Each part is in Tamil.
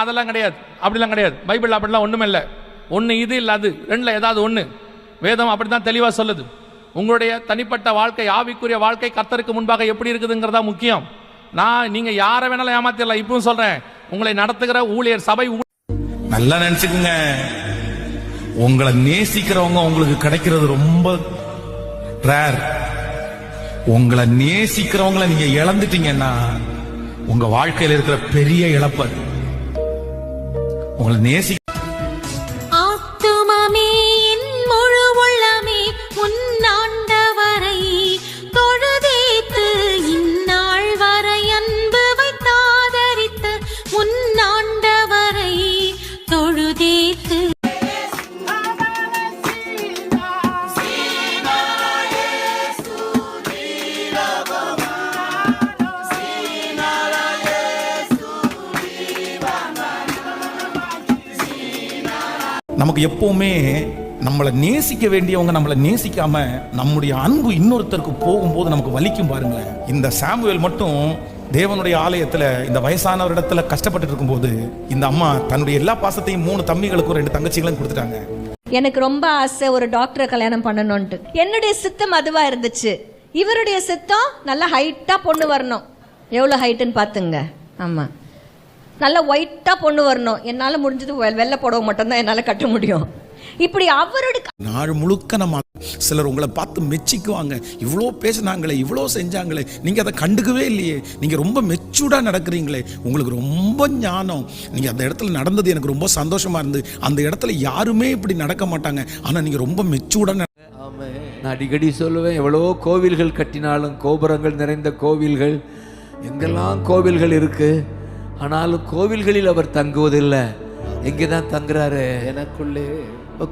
அதெல்லாம் கிடையாது, அப்படிலாம் கிடையாது. பைபிள் அப்படிலாம் ஒன்றுமே இல்லை. ஒன்று இது இல்லை அது, ரெண்டில் ஏதாவது ஒன்று. வேதம் அப்படி தான் தெளிவாக சொல்லுது. உங்களுடைய தனிப்பட்ட வாழ்க்கை, ஆவிக்குரிய வாழ்க்கை கர்த்தருக்கு முன்பாக எப்படி இருக்குதுங்கிறதா முக்கியம். நீங்கள் யாரை வேணாலும் ஏமாத்திடலாம். இப்பவும் சொல்கிறேன், உங்களை நடத்துகிற ஊழியர் சபை நல்லா நினைச்சுக்குங்க. உங்களை நேசிக்கிறவங்க உங்களுக்கு கிடைக்கிறது ரொம்ப ரேர். உங்களை நேசிக்கிறவங்களை நீங்க இழந்துட்டீங்கன்னா உங்க வாழ்க்கையில் இருக்கிற பெரிய இழப்பு. உங்களை நேசி ஆத்துமமே என் முழு உள்ளமே உன்னாண்டவரை தொழுதேத்து இந்நாள் வரை அன்பு வைத்தாதரித்த முன்னாண்டவரை தொழுதேத்து. நமக்கு எப்பவுமே நம்மளை நேசிக்க வேண்டியவங்க நம்மளை நேசிக்காம நம்முடைய அன்பு இன்னொருத்தருக்கு போகும்போது நமக்கு வலிக்கும் பாருங்களேன். இந்த சாமுவேல் மட்டும் தேவனுடைய ஆலயத்துல இந்த வயசானவர் இடத்துல கஷ்டப்பட்டு இருக்கும்போது இந்த அம்மா தன்னுடைய எல்லா பாசத்தையும் 3 தம்பிகளுக்கும் 2 தங்கச்சிகளும் கொடுத்துட்டாங்க. எனக்கு ரொம்ப ஆசை ஒரு டாக்டரை கல்யாணம் பண்ணணும்ட்டு. என்னுடைய சித்தம் அதுவா இருந்துச்சு. இவருடைய சித்தம் நல்ல ஹைட்டா பொண்ணு வரணும். எவ்வளவு ஹைட்டுன்னு பாத்துங்க. ஆமா, நல்ல ஒயிட்டா பொண்ணு வரணும். என்னால முடிஞ்சது வெள்ளை புடவை மட்டும்தான் என்னால கட்ட முடியும். இப்படி அவருடைய நாள் முழுக்க நம்ம சிலர் உங்களை பார்த்து மெச்சிக்குவாங்க. இவ்வளோ பேசினாங்களே, இவ்வளோ செஞ்சாங்களே, நீங்க அதை கண்டுக்கவே இல்லையே, நீங்க ரொம்ப மெச்சூர்டா நடக்கிறீங்களே, உங்களுக்கு ரொம்ப ஞானம், நீங்க அந்த இடத்துல நடந்தது எனக்கு ரொம்ப சந்தோஷமா இருந்து. அந்த இடத்துல யாருமே இப்படி நடக்க மாட்டாங்க, ஆனா நீங்க ரொம்ப மெச்சூர்டா. நான் அடிக்கடி சொல்லுவேன், எவ்வளவோ கோவில்கள் கட்டினாலும், கோபுரங்கள் நிறைந்த கோவில்கள், எங்கெல்லாம் கோவில்கள் இருக்கு, ஆனாலும் கோவில்களில் அவர் தங்குவதில்லை. எங்கேதான் தங்குறாரு? எனக்குள்ளே.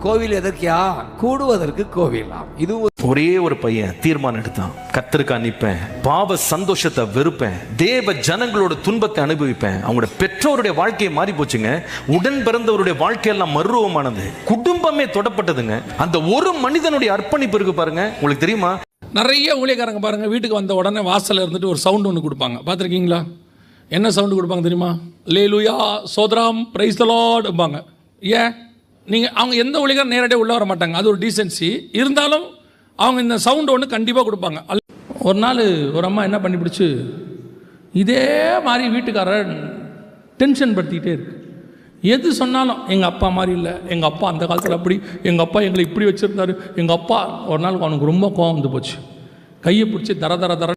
கோவில் எதற்கியா? கூடுவதற்கு கோவிலாம். இது ஒரே ஒரு பையன் தீர்மானம் எடுத்தான், கர்த்தருக்கு நிற்பேன், பாவ சந்தோஷத்தை வெறுப்பேன், தேவ ஜனங்களோட துன்பத்தை அனுபவிப்பேன். அவங்களோட பெற்றோருடைய வாழ்க்கையை மாறி போச்சுங்க. உடன் பிறந்தவருடைய வாழ்க்கையெல்லாம் மறுரூபமானது. குடும்பமே தொடப்பட்டதுங்க. அந்த ஒரு மனிதனுடைய அர்ப்பணிப்பு இருக்கு பாருங்க. உங்களுக்கு தெரியுமா, நிறைய ஊழியக்காரங்க பாருங்க, வீட்டுக்கு வந்த உடனே வாசல்ல இருந்துட்டு ஒரு சவுண்ட் ஒன்று கொடுப்பாங்க. பார்த்துருக்கீங்களா? என்ன சவுண்டு கொடுப்பாங்க தெரியுமா? அல்லேலூயா, சோத்ராம், பிரைஸ் தி லார்ட் பாங்க. ஏன்? அவங்க எந்த ஊழியக்காரரும் நேரடியாக உள்ளே வர மாட்டாங்க, அது ஒரு டீசென்சி. இருந்தாலும் அவங்க இந்த சவுண்டு ஒன்று கண்டிப்பாக கொடுப்பாங்க. ஒரு நாள் ஒரு அம்மா என்ன பண்ணி பிடிச்சி இதே மாதிரி வீட்டுக்காரர் டென்ஷன் படுத்திக்கிட்டே இருக்கு. எது சொன்னாலும் எங்கள் அப்பா மாதிரி இல்லை, எங்கள் அப்பா அந்த காலத்தில் அப்படி, எங்கள் அப்பா எங்களை இப்படி வச்சுருந்தாரு, எங்கள் அப்பா. ஒரு நாள் அவனுக்கு ரொம்ப கோவம் வந்து போச்சு. கையை பிடிச்சி தர தர தர